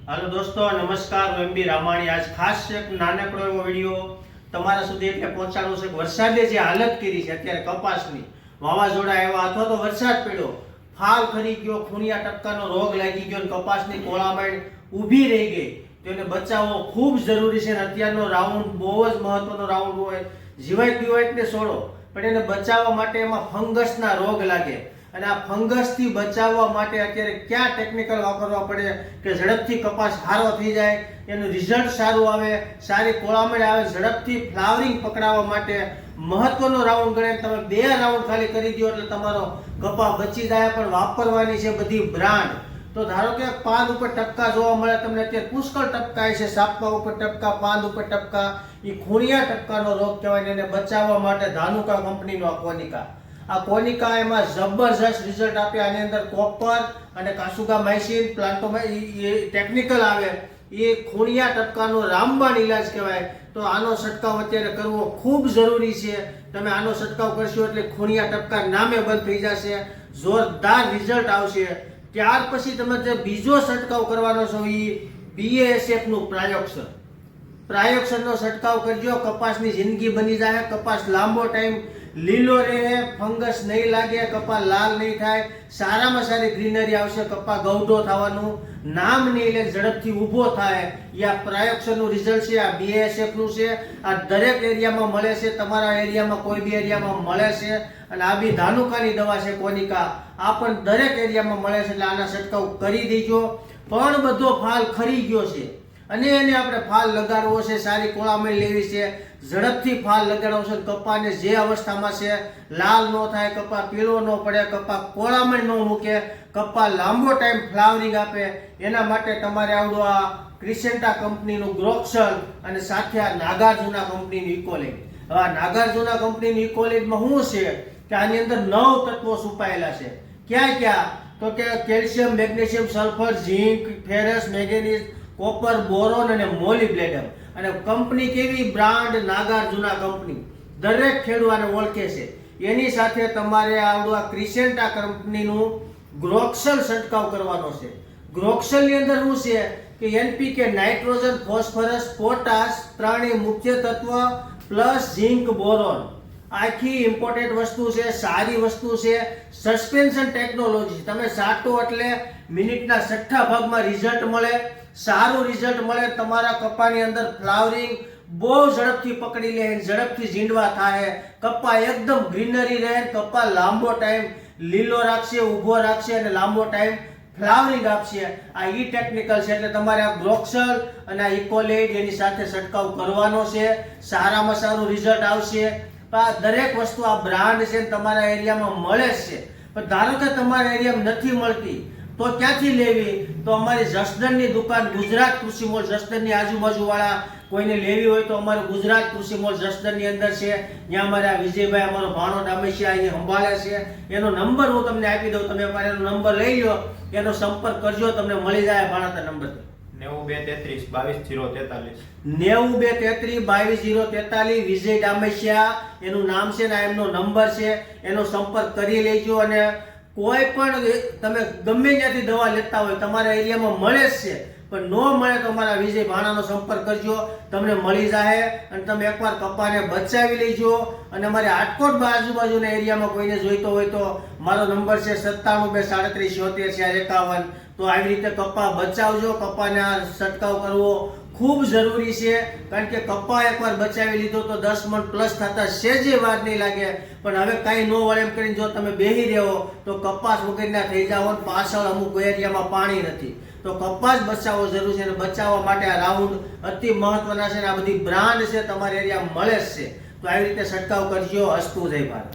Hello दोस्तों, नमस्कार। હું એમબી રામાણી આજ ખાસ એક નાનકડો એવો વિડિયો તમારા સુધી એટલે પહોંચાડવો છે. વરસાદે જે હાલત કરી છે અત્યારે કપાસની, વાવાઝોડા આવ્યા અથવા તો વરસાદ પડ્યો, ફાલ ખરી ગયો, ખૂણિયા ટપકાનો રોગ લાગી ગયો, કપાસની કોળામણ ઊભી રહી ગઈ, તો એને બચાવવો ખૂબ જરૂરી છે. અત્યારનો રાઉન્ડ બહુ જ મહત્વનો રાઉન્ડ હોય. જીવાય પીવાયને છોડો, પણ એને બચાવવા માટે એમાં ફંગસના રોગ લાગે, અને આ ફંગસથી બચાવવા માટે અત્યારે ક્યાં ટેકનિકલ વાપરવા પડે કે ઝડપથી કપાસ સારો થઈ જાય, એનું રિઝલ્ટ સારું આવે, સારી કોળામણ આવે, ઝડપથી ફ્લાવરિંગ પકડાવવા માટે મહત્વનો રાઉન્ડ ગણે. તમે 2 રાઉન્ડ ખાલી કરી દો એટલે તમારો કપાસ બચી જાય. પણ વાપરવાની છે બધી બ્રાન્ડ. તો ધારો કે પાન ઉપર ટપકા જોવા મળે તમને, અત્યારે પુષ્કળ ટપકા છે, સાપા ઉપર ટપકા, પાન ઉપર ટપકા, એ ખૂણિયા ટપકાનો રોગ કહેવાય. એને બચાવવા માટે ધાનુકા કંપનીનો આ કોનિકા એમાં જબરજસ્ત રિઝલ્ટ આપે. આની અંદર કોપર અને કાસુગામાઇસિન ટેકનિકલ આવે, એ ખૂણિયા ટપકાનો રામબાણ ઇલાજ કહેવાય. તો આનો છંટકાવ અત્યારે કરવો ખૂબ જરૂરી છે. તમે આનો છંટકાવ કરશો એટલે ખૂણિયા ટપકા નામે બંધ થઈ જશે, જોરદાર રિઝલ્ટ આવશે. ત્યાર પછી તમે જે બીજો છંટકાવ કરવાનો છો એ BASF નું પ્રાયોક્ષરનો છંટકાવ કરજો. કપાસની જિંદગી બની જાય, કપાસ લાંબો ટાઈમ લીલો રહે, ફંગસ નહીં લાગે, કપાસ લાલ નહીં થાય, સારામાં સારી ગ્રીનરી આવશે, કપાસ ગૌઢો થવાનું નામ નહીં લે, ઝડપથી ઊભો થાય. આ પ્રાયોક્ષરનું રિઝલ્ટ છે, આ BASF નું છે. આ દરેક એરિયામાં મળે છે, તમારા એરિયામાં કોઈ બી એરિયામાં મળે છે. અને આ બી ધાનુકાની દવા છે કોનિકા, આ પણ દરેક એરિયામાં મળે છે. એટલે આના છંટકાવ કરી દેજો. પણ બધો ફાલ ખરી ગયો છે અને એને આપણે ફાલ લગાડવો છે, સારી કોળામણ લેવી છે, ઝડપથી ફાલ લગાડવો છે. કપાને જે અવસ્થામાં છે, લાલ ન થાય, કપા પીળો ન પડે, કપા કોળામણ ન મૂકે, કપા લાંબો ટાઈમ ફ્લાવરિંગ આપે, એના માટે તમારે આવડું આ ક્રિસેન્ટા કંપનીનું ગ્રોક્સલ અને સાથે આ નાગાર્જુના કંપનીનું ઇકોલેટ. હવે આ નાગાર્જુના કંપનીનું ઇકોલેટમાં શું છે કે આની અંદર 9 તત્વો છુપાયેલા છે. ક્યાં તો કે calcium, magnesium, sulphur, zinc, ferrous, manganese, copper, boron અને મોલિબ્લેડમ. અને કંપની કેવી? Brand Nagarjuna company. દરેક ખેડૂત આને ઓળખે છે. એની સાથે તમારે આવડું આ ક્રિસેન્ટા કંપનીનું ગ્રોક્સલ છંટકાવ કરવાનો છે. ગ્રોક્સલ ની અંદર શું છે કે NPK, નાઇટ્રોજન, ફોસ્ફરસ, પોટાશ, 3 મુખ્ય તત્વ પ્લસ ઝીંક, બોરોન. આખી ઇમ્પોર્ટન્ટ વસ્તુ છે, સારી વસ્તુ છે. Suspension technology. તમે સાટો એટલે મિનિટના 6 ભાગમાં રિઝલ્ટ મળે, સારું રિઝલ્ટ મળે. તમારા કપાની અંદર ફ્લાવરિંગ બહુ ઝડપથી પકડી લે, ઝડપથી ઝીંડવા થાય, કપા એકદમ ગ્રીનરી રહે, કપા લાંબો ટાઈમ લીલો રાખશે, ઊભો રાખશે અને લાંબો ટાઈમ ફ્લાવરિંગ આપશે. આ ટેકનિકલ છે. એટલે તમારે આ ગ્રોક્સલ અને આ ઇકોલેટ એની સાથે છંટકાવ કરવાનો છે. સારામાં સારું રિઝલ્ટ આવશે. આ દરેક વસ્તુ આ બ્રાન્ડ છે, તમારા એરિયામાં મળે છે. પણ ધારો કે તમારા એરિયામાં નથી મળતી તો ક્યાંથી લેવી? તો અમારી જસદણની દુકાન ગુજરાત કૃષિ મોલ જસદણની આજુબાજુ વાળા કોઈને લેવી હોય તો અમારું ગુજરાત કૃષિ મોલ જસદણની અંદર છે. ત્યાં અમારા વિજયભાઈ, અમારો ભાણો ડામેશિયા અહીંયા સંભાળે છે. એનો નંબર હું તમને આપી દઉં, તમે અમારે એનો નંબર લઈ લો, એનો સંપર્ક કરજો, તમને મળી જાય ભાણાતા નંબર 9233 22 043 9233 22 043. વિજય ડામેશિયા એનું નામ છે ને એમનો નંબર છે. એનો સંપર્ક કરી લેજો. અને કોઈ પણ તમે ગમે ત્યાંથી દવા લેતા હોય, તમારા એરિયામાં મળે જ છે, પણ ન મળે તો અમારા વિજય ભાણાનો સંપર્ક કરજો, તમને મળી જાય. અને તમે એકવાર કપાને બચાવી લેજો. અને અમારે રાજકોટ આજુબાજુના એરિયામાં કોઈને જોઈતો હોય તો મારો નંબર છે 97 237 74 51. તો આવી રીતે કપા બચાવજો. કપાને આ છંટકાવ કરવો ખૂબ જરૂરી છે. કારણ કે કપા એકવાર બચાવી લીધો તો 10 મણ પ્લસ થતા સેજે વાર નહીં લાગે. પણ હવે કાંઈ ન વળે એમ કરીને જો તમે બેહી રહ્યો તો કપાસ વગરના થઈ જાવ. પાછળ અમુક એરિયામાં પાણી નથી, તો કપાસ બચાવવો જરૂરી છે. અને બચાવવા માટે આ રાઉન્ડ અતિ મહત્વના છે. આ બધી બ્રાન્ડ છે, તમારા એરિયામાં મળે જ છે. તો આવી રીતે છંટકાવ કરજો. અસ્તુ જય ભારત.